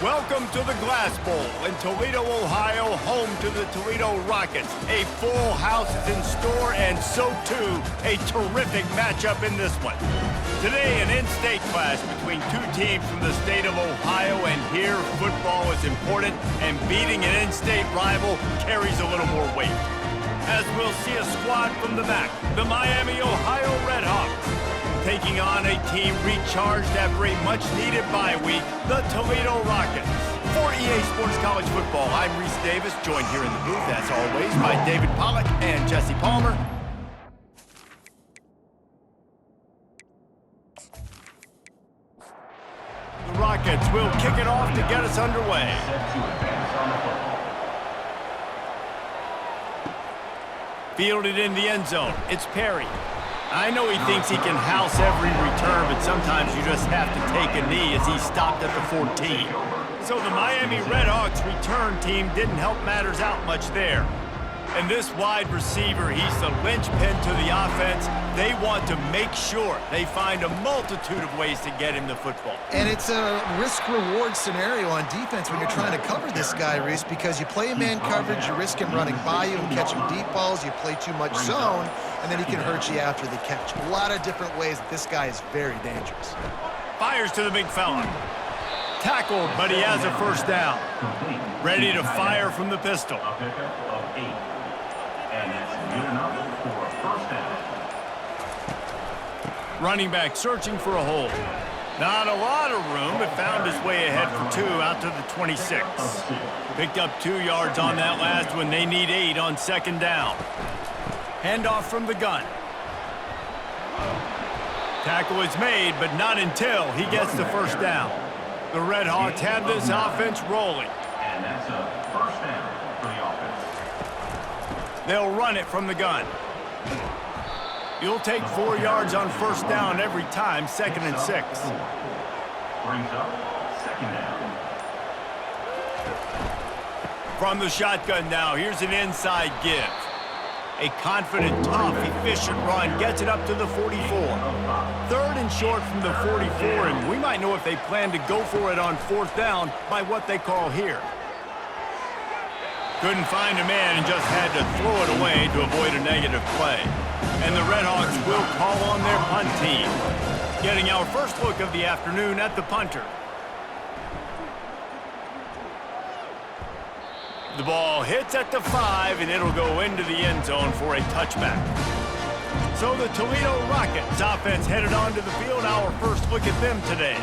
Welcome to the Glass Bowl in Toledo, Ohio, home to the Toledo Rockets. A full house is in store, and so too, a terrific matchup in this one. Today, an in-state clash between two teams from the state of Ohio, and here, football is important, and beating an in-state rival carries a little more weight. As we'll see a squad from the back, the Miami, Ohio Redhawks, taking on a team recharged after a much-needed bye week, the Toledo Rockets. For EA Sports College Football, I'm Reese Davis, joined here in the booth, as always, by David Pollack and Jesse Palmer. The Rockets will kick it off to get us underway. Fielded in the end zone, it's Perry. I know he thinks he can house every return, but sometimes you just have to take a knee as he stopped at the 14. So the Miami Redhawks return team didn't help matters out much there. And this wide receiver, he's the linchpin to the offense. They want to make sure they find a multitude of ways to get him the football. And it's a risk-reward scenario on defense when you're trying to cover this guy, Reese, because you play man coverage, you risk him running by you and catching deep balls. You play too much zone, and then he can hurt you after the catch. A lot of different ways that this guy is very dangerous. Fires to the big fella. Tackled, but he has a first down. Ready to fire from the pistol. And it's good enough for a first down. Running back searching for a hole. Not a lot of room, but found his way ahead for two out to the 26. Picked up 2 yards on that last one. They need 8 on second down. Handoff from the gun. Tackle is made, but not until he gets the first down. The Redhawks have this offense rolling. And that's a first down for the offense. They'll run it from the gun. You'll take 4 yards on first down every time, 2nd and 6. Brings up second down. From the shotgun now, here's an inside give. A confident, tough, efficient run gets it up to the 44. 3rd and short from the 44, and we might know if they plan to go for it on 4th down by what they call here. Couldn't find a man and just had to throw it away to avoid a negative play. And the Redhawks will call on their punt team. Getting our first look of the afternoon at the punter. The ball hits at the 5, and it'll go into the end zone for a touchback. So the Toledo Rockets offense headed onto the field. Our first look at them today.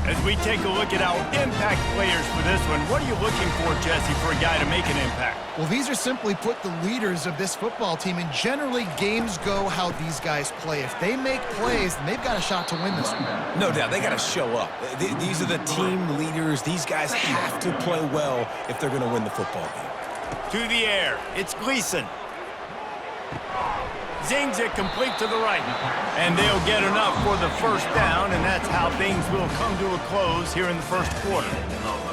As we take a look at our impact players for this one, what are you looking for, Jesse, for a guy to make an impact? Well, these are simply put the leaders of this football team, and generally games go how these guys play. If they make plays, then they've got a shot to win this one. No doubt, they got to show up. These are the team leaders. These guys have to play well if they're going to win the football game. To the air, it's Gleason. Zings it complete to the right. And they'll get enough for the first down, and that's how things will come to a close here in the first quarter.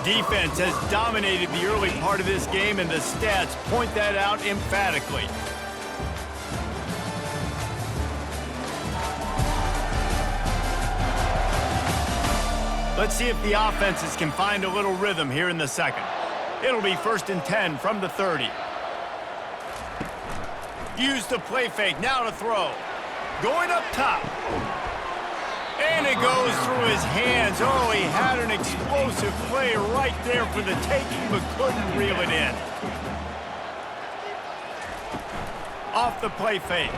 Defense has dominated the early part of this game, and the stats point that out emphatically. Let's see if the offenses can find a little rhythm here in the second. It'll be 1st and 10 from the 30. Use the play fake, now to throw. Going up top. And it goes through his hands. Oh, he had an explosive play right there for the taking, but couldn't reel it in. Off the play fake.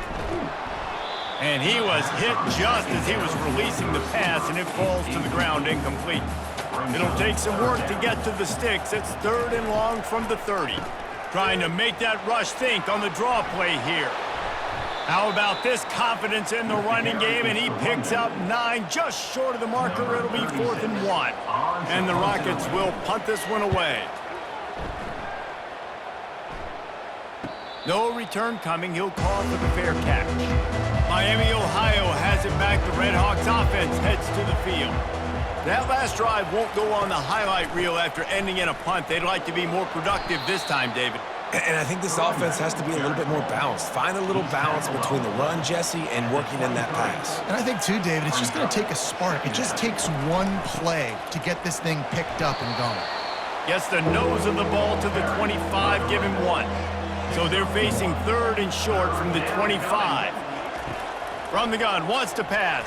And he was hit just as he was releasing the pass, and it falls to the ground incomplete. It'll take some work to get to the sticks. It's 3rd and long from the 30. Trying to make that rush think on the draw play here. How about this confidence in the running game, and he picks up 9, just short of the marker. It'll be 4th and 1. And the Rockets will punt this one away. No return coming. He'll call for the fair catch. Miami, Ohio has it back. The Redhawks offense heads to the field. That last drive won't go on the highlight reel after ending in a punt. They'd like to be more productive this time, David. And I think this offense has to be a little bit more balanced. Find a little balance between the run, Jesse, and working in that pass. And I think, too, David, it's just going to take a spark. It just takes one play to get this thing picked up and going. Gets the nose of the ball to the 25, give him 1. So they're facing 3rd and short from the 25. From the gun, wants to pass.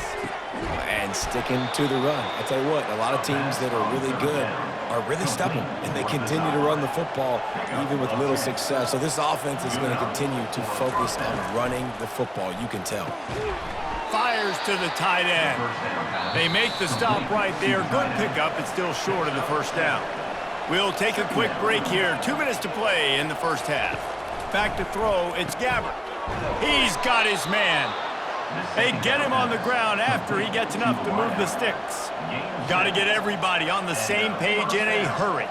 And sticking to the run. I tell you what, a lot of teams that are really good are really stubborn, and they continue to run the football even with little success. So this offense is going to continue to focus on running the football, you can tell. Fires to the tight end. They make the stop right there. Good pickup. It's still short of the first down. We'll take a quick break here. 2 minutes to play in the first half. Back to throw. It's Gabbert. He's got his man. They get him on the ground after he gets enough to move the sticks. Got to get everybody on the same page in a hurry.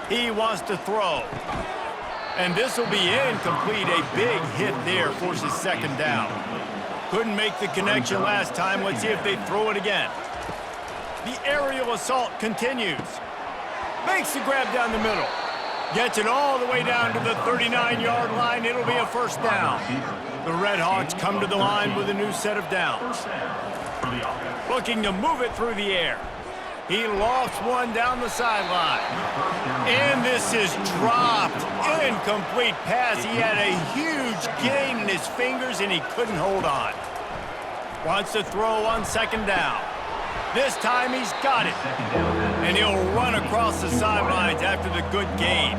He wants to throw. And this will be incomplete. A big hit there forces second down. Couldn't make the connection last time. Let's see if they throw it again. The aerial assault continues. Makes the grab down the middle. Gets it all the way down to the 39-yard line. It'll be a first down. The Red Hawks come to the line with a new set of downs. Looking to move it through the air. He lofts one down the sideline. And this is dropped. Incomplete pass. He had a huge gain in his fingers, and he couldn't hold on. Wants to throw on second down. This time he's got it. And he'll run across the sidelines after the good gain.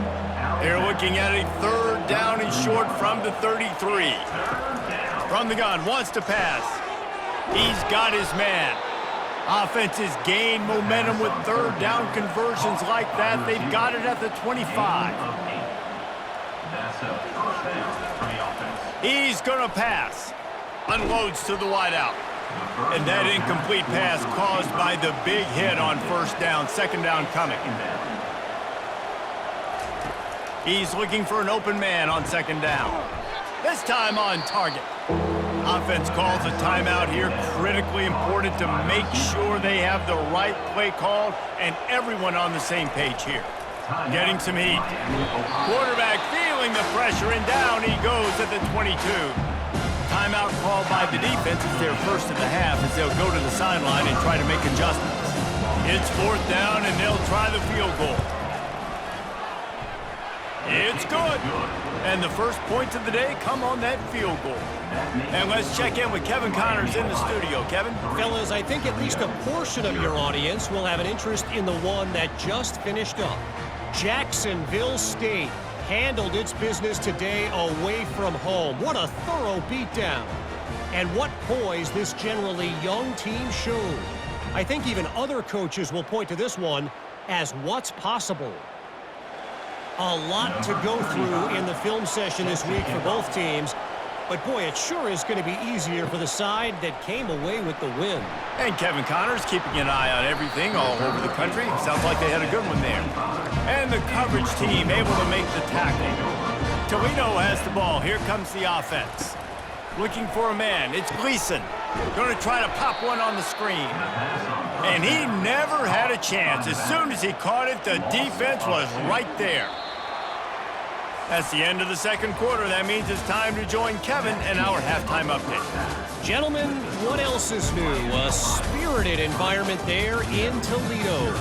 They're looking at a 3rd down and short from the 33. From the gun, wants to pass. He's got his man. Offenses gain momentum with 3rd down conversions like that. They've got it at the 25. He's going to pass. Unloads to the wideout. And that incomplete pass caused by the big hit on first down. Second down coming. He's looking for an open man on second down. This time on target. Offense calls a timeout here. Critically important to make sure they have the right play called and everyone on the same page here. Getting some heat. Quarterback feeling the pressure, and down he goes at the 22. Timeout called by the defense. It's their first of the half as they'll go to the sideline and try to make adjustments. It's 4th down, and they'll try the field goal. It's good. And the first points of the day come on that field goal. And let's check in with Kevin Connors in the studio. Kevin? Fellas, I think at least a portion of your audience will have an interest in the one that just finished up. Jacksonville State handled its business today away from home. What a thorough beatdown. And what poise this generally young team showed. I think even other coaches will point to this one as what's possible. A lot to go through in the film session this week for both teams. But boy, it sure is going to be easier for the side that came away with the win. And Kevin Connors keeping an eye on everything all over the country. Sounds like they had a good one there. And the coverage team able to make the tackle. Toledo has the ball. Here comes the offense. Looking for a man. It's Gleason. Going to try to pop one on the screen. And he never had a chance. As soon as he caught it, the defense was right there. That's the end of the second quarter. That means it's time to join Kevin in our halftime update. Gentlemen, what else is new? A spirited environment there in Toledo.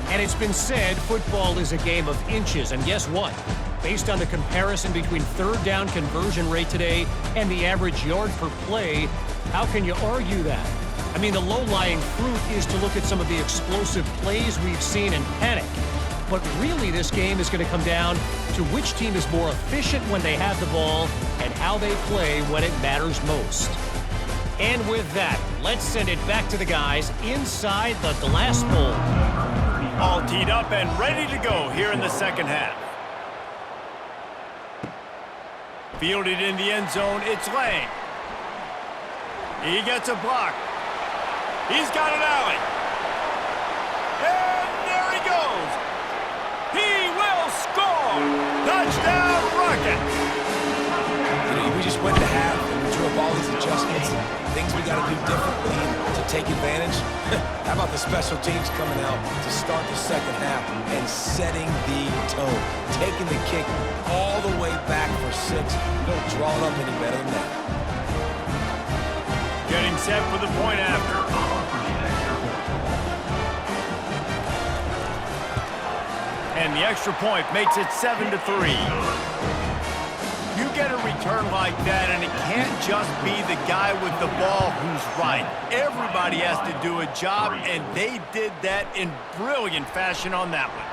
And it's been said football is a game of inches. And guess what? Based on the comparison between 3rd down conversion rate today and the average yard per play, how can you argue that? I mean, the low-lying fruit is to look at some of the explosive plays we've seen and panic. But really, this game is going to come down to which team is more efficient when they have the ball and how they play when it matters most. And with that, let's send it back to the guys inside the glass bowl. All teed up and ready to go here in the second half. Fielded in the end zone, it's Lang. He gets a block. He's got an alley. And there he goes. He will score. Touchdown, Rockets. You know, we just went to half and we drew a up all these adjustments and things we got to do differently to take advantage. How about the special teams coming out to start the second half and setting the tone, taking the kick all the way back for 6. You don't draw it up any better than that. Getting set for the point after. And the extra point makes it 7-3. You get a return like that, and it can't just be the guy with the ball who's right. Everybody has to do a job, and they did that in brilliant fashion on that one.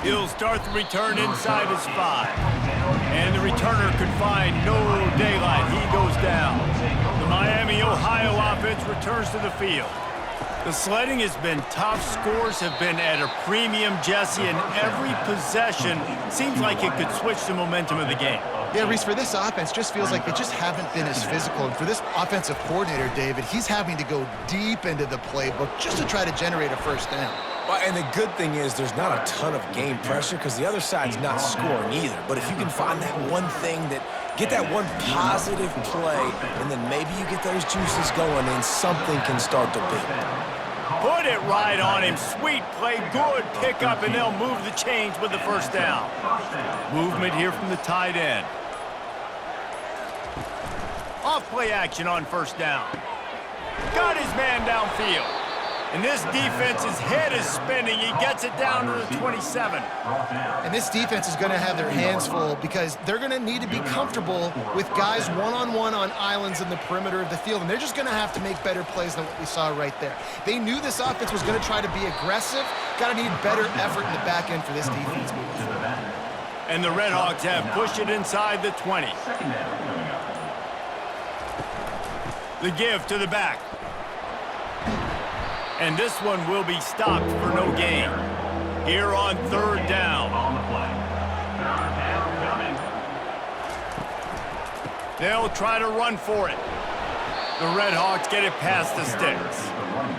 He'll start the return inside his 5. And the returner could find no daylight. He goes down. The Miami, Ohio offense returns to the field. The sledding has been tough. Scores have been at a premium, Jesse, and every possession seems like it could switch the momentum of the game. Yeah, Reese, for this offense, just feels like they just haven't been as physical. And for this offensive coordinator, David, he's having to go deep into the playbook just to try to generate a first down. Well, and the good thing is there's not a ton of game pressure because the other side's not scoring either. But if you can find that one thing get that one positive play, and then maybe you get those juices going and something can start to build. Put it right on him. Sweet play, good pickup, and they'll move the chains with the first down. Movement here from the tight end. Off play action on first down. Got his man downfield. And this defense's head is spinning. He gets it down to the 27. And this defense is going to have their hands full because they're going to need to be comfortable with guys one-on-one on islands in the perimeter of the field. And they're just going to have to make better plays than what we saw right there. They knew this offense was going to try to be aggressive. Got to need better effort in the back end for this defense moving forward. And the Red Hawks have pushed it inside the 20. The give to the back. And this one will be stopped for no gain. Here on third down. They'll try to run for it. The Red Hawks get it past the sticks.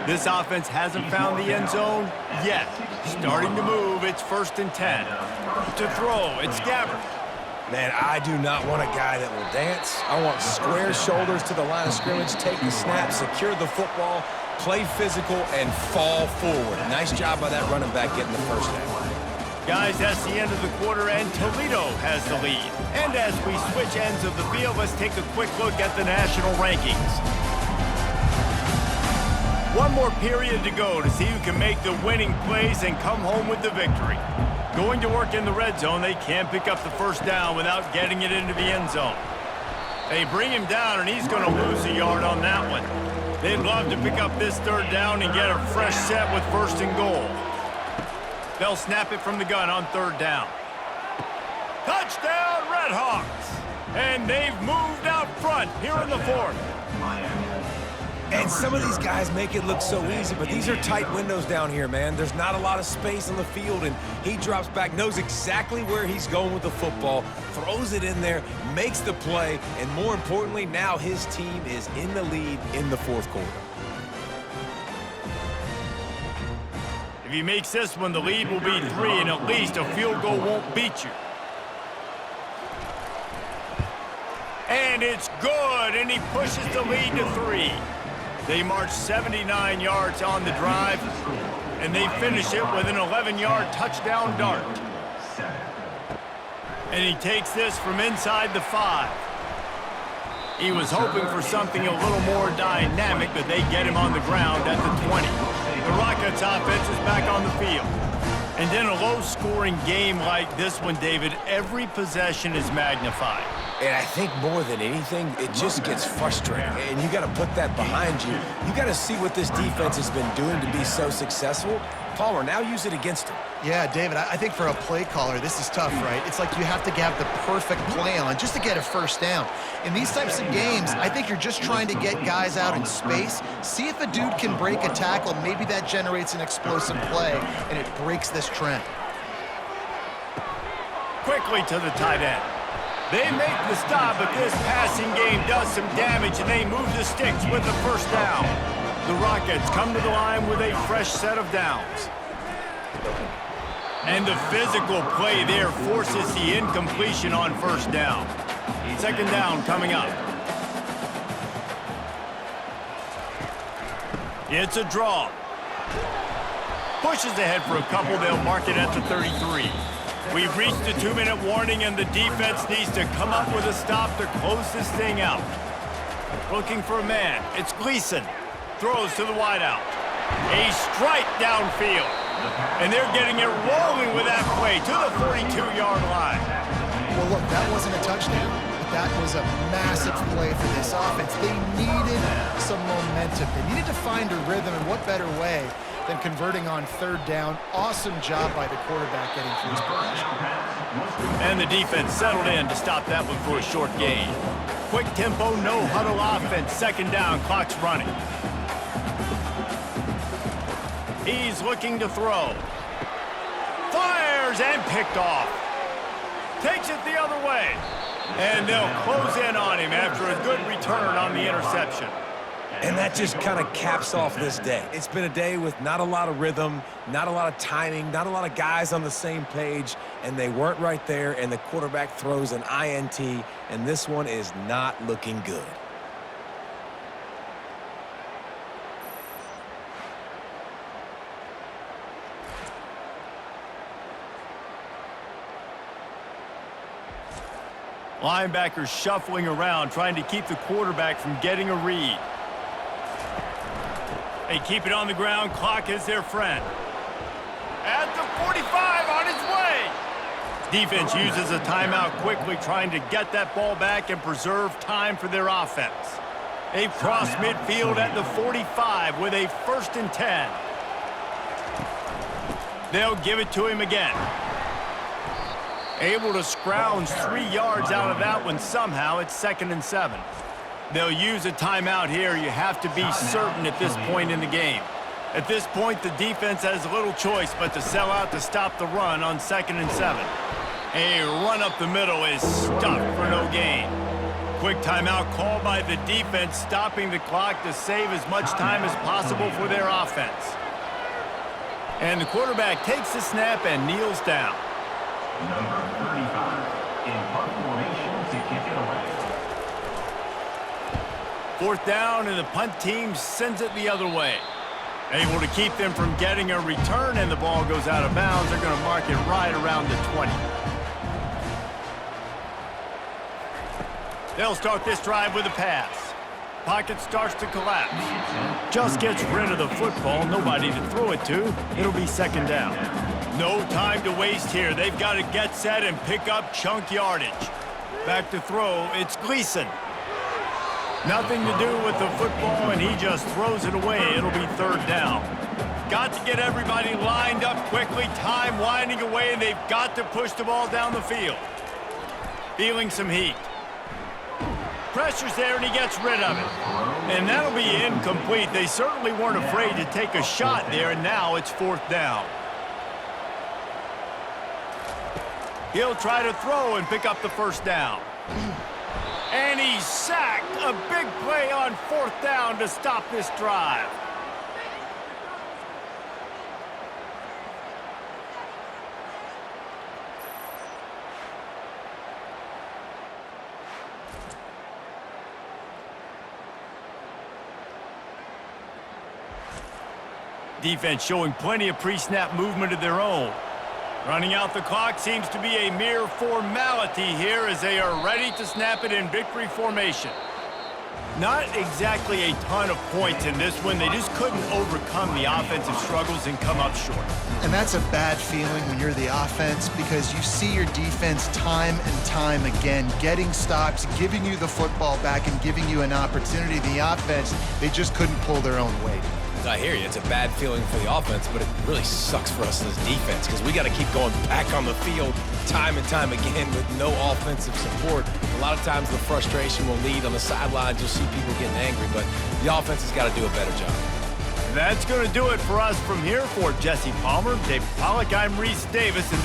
This offense hasn't found the end zone yet. Starting to move, it's 1st and 10. To throw, it's Gabbert. Man, I do not want a guy that will dance. I want square shoulders to the line of scrimmage, take the snap, secure the football, play physical, and fall forward. Nice job by that running back getting the first down. Guys, that's the end of the quarter, and Toledo has the lead. And as we switch ends of the field, let's take a quick look at the national rankings. One more period to go to see who can make the winning plays and come home with the victory. Going to work in the red zone, they can't pick up the first down without getting it into the end zone. They bring him down, and he's going to lose a yard on that one. They'd love to pick up this third down and get a fresh set with 1st and goal. They'll snap it from the gun on third down. Touchdown, Red Hawks! And they've moved out front here in the 4th. And some of these guys make it look so easy, but these are tight windows down here, man. There's not a lot of space on the field, and he drops back, knows exactly where he's going with the football, throws it in there, makes the play, and more importantly, now his team is in the lead in the 4th quarter. If he makes this one, the lead will be 3, and at least a field goal won't beat you. And it's good, and he pushes the lead to 3. They march 79 yards on the drive, and they finish it with an 11-yard touchdown dart. And he takes this from inside the 5. He was hoping for something a little more dynamic, but they get him on the ground at the 20. The Rockets offense is back on the field. And in a low-scoring game like this one, David, every possession is magnified. And I think more than anything, it just gets frustrating. And you got to put that behind you. You got to see what this defense has been doing to be so successful. Palmer, now use it against him. Yeah, David, I think for a play caller, this is tough, right? It's like you have to have the perfect play on just to get a first down. In these types of games, I think you're just trying to get guys out in space, see if a dude can break a tackle, maybe that generates an explosive play, and it breaks this trend. Quickly to the tight end. They make the stop, but this passing game does some damage, and they move the sticks with the first down. The Rockets come to the line with a fresh set of downs. And the physical play there forces the incompletion on first down. 2nd down coming up. It's a draw. Pushes ahead for a couple. They'll mark it at the 33. We've reached the 2-minute warning, and the defense needs to come up with a stop to close this thing out. Looking for a man. It's Gleason. Throws to the wideout. A strike downfield. And they're getting it rolling with that play to the 42-yard line. Well, look, that wasn't a touchdown, but that was a massive play for this offense. They needed some momentum. They needed to find a rhythm, and what better way than converting on third down. Awesome job by the quarterback getting through his progression. And the defense settled in to stop that one for a short gain. Quick tempo, no huddle offense. Second down, clock's running. He's looking to throw. Fires and picked off. Takes it the other way. And they'll close in on him after a good return on the interception. And that just kind of caps off this day. It's been a day with not a lot of rhythm, not a lot of timing, not a lot of guys on the same page, and they weren't right there, and the quarterback throws an INT, and this one is not looking good. Linebackers shuffling around, trying to keep the quarterback from getting a read. They keep it on the ground. Clock is their friend. At the 45, on its way. Defense uses a timeout quickly, trying to get that ball back and preserve time for their offense. They've crossed midfield at the 45 with a 1st and 10. They'll give it to him again. Able to scrounge 3 yards out of that one somehow. It's 2nd and 7. They'll use a timeout here. You have to be certain at this point in the game. At this point, the defense has little choice but to sell out to stop the run on 2nd and 7. A run up the middle is stuffed for no gain. Quick timeout called by the defense, stopping the clock to save as much time as possible for their offense. And the quarterback takes the snap and kneels down. Number 35 in punt formation to kick it away. 4th down, and the punt team sends it the other way. Able to keep them from getting a return, and the ball goes out of bounds. They're going to mark it right around the 20. They'll start this drive with a pass. Pocket starts to collapse. Just gets rid of the football. Nobody to throw it to. It'll be 2nd down. No time to waste here. They've got to get set and pick up chunk yardage. Back to throw. It's Gleason. Nothing to do with the football, and he just throws it away. It'll be 3rd down. Got to get everybody lined up quickly. Time winding away, and they've got to push the ball down the field. Feeling some heat. Pressure's there, and he gets rid of it. And that'll be incomplete. They certainly weren't afraid to take a shot there, and now it's 4th down. He'll try to throw and pick up the 1st down. And he's sacked. A big play on 4th down to stop this drive. Defense showing plenty of pre-snap movement of their own. Running out the clock seems to be a mere formality here as they are ready to snap it in victory formation. Not exactly a ton of points in this one. They just couldn't overcome the offensive struggles and come up short. And that's a bad feeling when you're the offense, because you see your defense time and time again getting stops, giving you the football back, and giving you an opportunity. The offense, they just couldn't pull their own weight. I hear you. It's a bad feeling for the offense, but it really sucks for us as defense because we got to keep going back on the field time and time again with no offensive support. A lot of times the frustration will lead on the sidelines. You'll see people getting angry, but the offense has got to do a better job. That's going to do it for us from here. For Jesse Palmer, David Pollack, I'm Reese Davis, and this